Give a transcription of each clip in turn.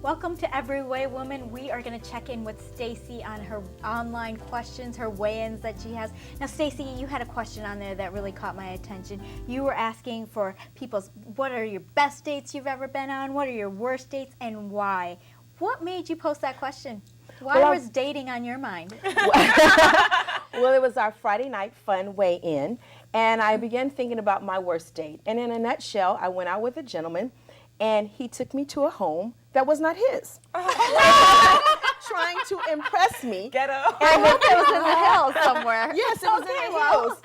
Welcome to Every Way Woman. We are going to check in with Stacey on her online questions, her weigh-ins that she has. Now, Stacey, you had a question on there that really caught my attention. You were asking for people's, what are your best dates you've ever been on? What are your worst dates and why? What made you post that question? Why was dating on your mind? Well, it was our Friday night fun weigh-in, and I began thinking about my worst date. And in a nutshell, I went out with a gentleman, and he took me to a home that was not his. Trying to impress me. Ghetto. I hope it was in the hills somewhere. Yes, it was in the hills.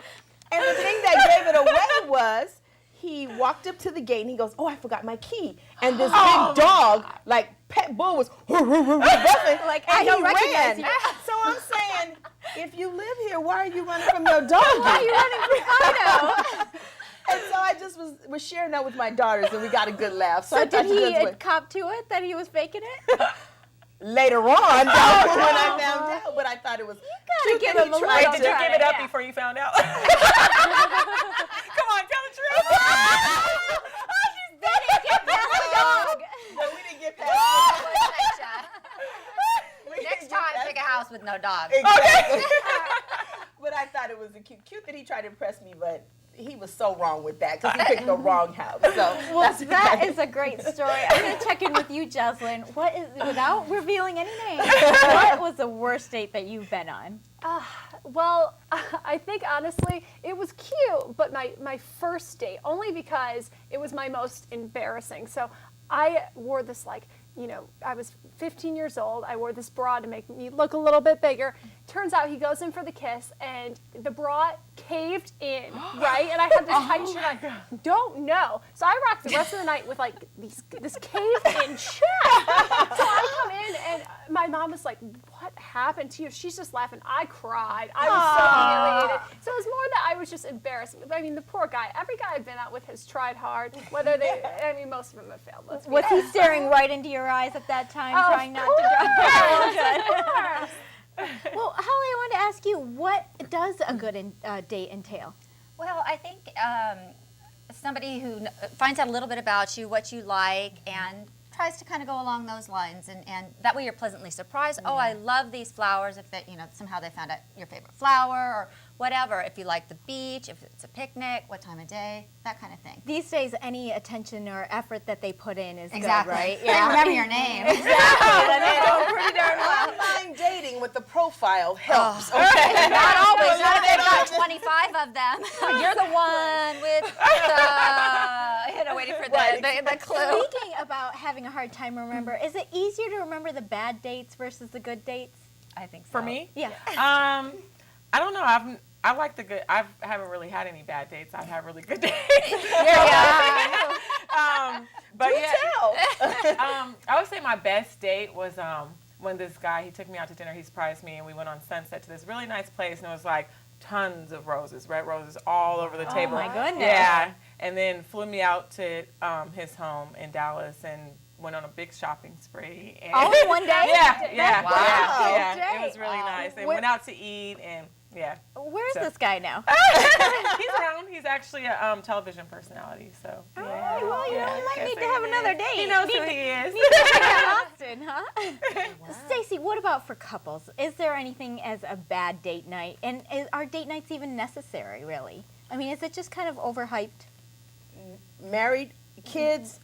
And the thing that gave it away was he walked up to the gate and he goes, "Oh, I forgot my key." And this big dog, like pet bull, was Like, I don't recognize you. So I'm saying, if you live here, why are you running from your dog? Why are you running from Fido? And so I just was sharing that with my daughters, and we got a good laugh. So did he cop to it that he was faking it? Later on, when I found out, but I thought it was You gotta give him a little Wait, did you try. give it up before you found out? Come on, tell the truth. They didn't get past the dog. No, we didn't get past Next time, pick a house with no dog. Exactly. But I thought it was cute that he tried to impress me, but he was so wrong with that because he picked the wrong house. So Well, that is a great story. I'm going to check in with you, Jezlan. What is, without revealing any names, what was the worst date that you've been on? Well, I think honestly it was cute, but my first date, only because it was my most embarrassing. So I wore this, like, you know, I was 15 years old. I wore this bra to make me look a little bit bigger. Turns out he goes in for the kiss, and the bra caved in, right? And I had this tight shirt on. Don't know. So I rocked the rest of the night with, like, this caved-in chest. So I come in, and my mom was like, "What happened to you?" She's just laughing. I cried. I was so humiliated. So it was more that I was just embarrassed. I mean, the poor guy. Every guy I've been out with has tried hard. Whether they, I mean, most of them have failed. Let's be Was he honest. staring right into your eyes at that time, Of trying not to drive? course. Well, Holly, I wanted to ask you, what does a good date entail? Well, I think somebody who finds out a little bit about you, what you like, and tries to kind of go along those lines, and that way you're pleasantly surprised. Oh, I love these flowers. If they, you know, somehow they found out your favorite flower or whatever. If you like the beach, if it's a picnic, what time of day, that kind of thing. These days, any attention or effort that they put in is Exactly. good, right? They remember your name. Pretty darn well. Online dating with the profile helps. Okay. Not always. Not if they've got 25 of them. You're the one with the, you know, waiting for the clue. Speaking about having a hard time remember, is it easier to remember the bad dates versus the good dates? I think so. For me? Yeah. I don't know. I like the good. I haven't really had any bad dates. I've had really good dates. But I would say my best date was when this guy, he took me out to dinner. He surprised me, and we went on Sunset to this really nice place, and it was like tons of roses, red roses all over the table. Oh my goodness. Yeah, and then flew me out to his home in Dallas and went on a big shopping spree. And All in one day? Yeah. Wow. It was really nice. And Where- went out to eat, and yeah. Where's this guy now? He's around. He's actually a television personality, so. Oh, well, you know, you might need to have another date. He knows who he is. Need to check out Austin, huh? Stacey, what about for couples? Is there anything as a bad date night? And are date nights even necessary, really? I mean, is it just kind of overhyped? Married, kids,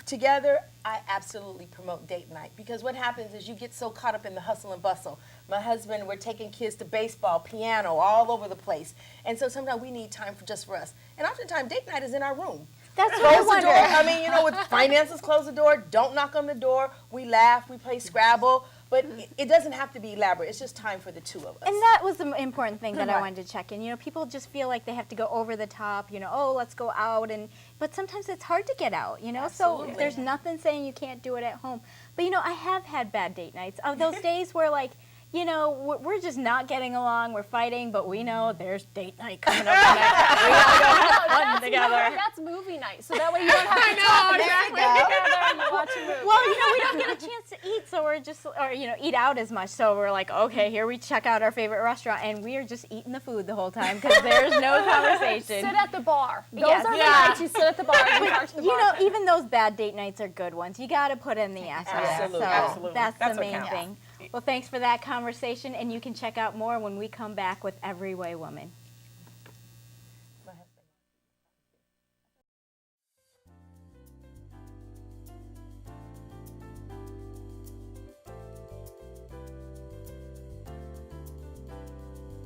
together, I absolutely promote date night, because what happens is you get so caught up in the hustle and bustle. My husband, we're taking kids to baseball, piano, all over the place. And so sometimes we need time just for us. And oftentimes date night is in our room. That's what I Close the wonder. door. I mean, you know, with finances, close the door. Don't knock on the door. We laugh. We play Scrabble. But it doesn't have to be elaborate. It's just time for the two of us. And that was the important thing that I Right. wanted to check in. You know, people just feel like they have to go over the top, you know, oh, let's go out. But sometimes it's hard to get out, you know? Absolutely. So there's nothing saying you can't do it at home. But, you know, I have had bad date nights. Of those days where, like, you know, we're just not getting along, we're fighting, but we know there's date night coming up next. We gotta go have fun together. That's movie night, so that way you don't have to talk exactly. together and you watch a movie. Well, you know, we don't get a chance to eat, so we're just, or, you know, eat out as much. So we're like, okay, here we check out our favorite restaurant, and we are just eating the food the whole time because there's no conversation. Sit at the bar. Those Yes. are the Yeah. nights You sit at the bar and you talk to the You know, bartender. even those bad date nights are good ones. You got to put in the effort. Absolutely. So Absolutely. that's That's the what main counts. thing. Well, thanks for that conversation, and you can check out more when we come back with Every Way Woman. Go ahead.